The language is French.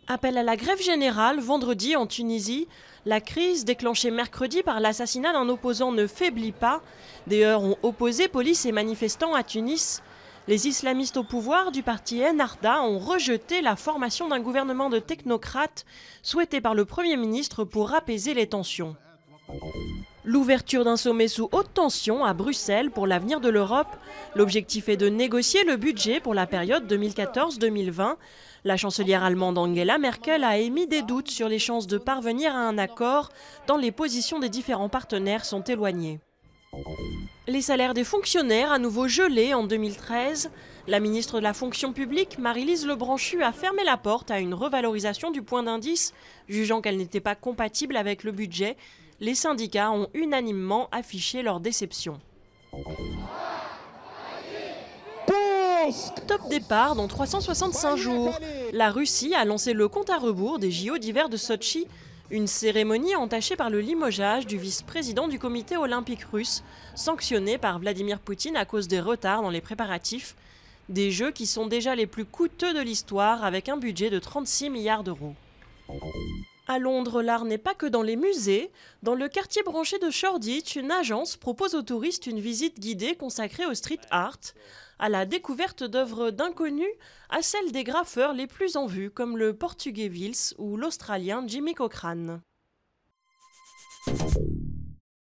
Appel à la grève générale vendredi en Tunisie. La crise déclenchée mercredi par l'assassinat d'un opposant ne faiblit pas. Des heurts ont opposé police et manifestants à Tunis. Les islamistes au pouvoir du parti Ennahda ont rejeté la formation d'un gouvernement de technocrates souhaité par le Premier ministre pour apaiser les tensions. L'ouverture d'un sommet sous haute tension à Bruxelles pour l'avenir de l'Europe. L'objectif est de négocier le budget pour la période 2014-2020. La chancelière allemande Angela Merkel a émis des doutes sur les chances de parvenir à un accord tant les positions des différents partenaires sont éloignées. Les salaires des fonctionnaires à nouveau gelés en 2013. La ministre de la fonction publique, Maryllise Lebranchu, a fermé la porte à une revalorisation du point d'indice, jugeant qu'elle n'était pas compatible avec le budget. Les syndicats ont unanimement affiché leur déception. Top départ dans 365 jours. La Russie a lancé le compte à rebours des JO d'hiver de Sotchi. Une cérémonie entachée par le limogeage du vice-président du comité olympique russe, sanctionné par Vladimir Poutine à cause des retards dans les préparatifs. Des jeux qui sont déjà les plus coûteux de l'histoire avec un budget de 36 milliards d'euros. À Londres, l'art n'est pas que dans les musées. Dans le quartier branché de Shoreditch, une agence propose aux touristes une visite guidée consacrée au street art, à la découverte d'œuvres d'inconnus, à celle des graffeurs les plus en vue, comme le portugais Vils ou l'australien Jimmy Cochrane.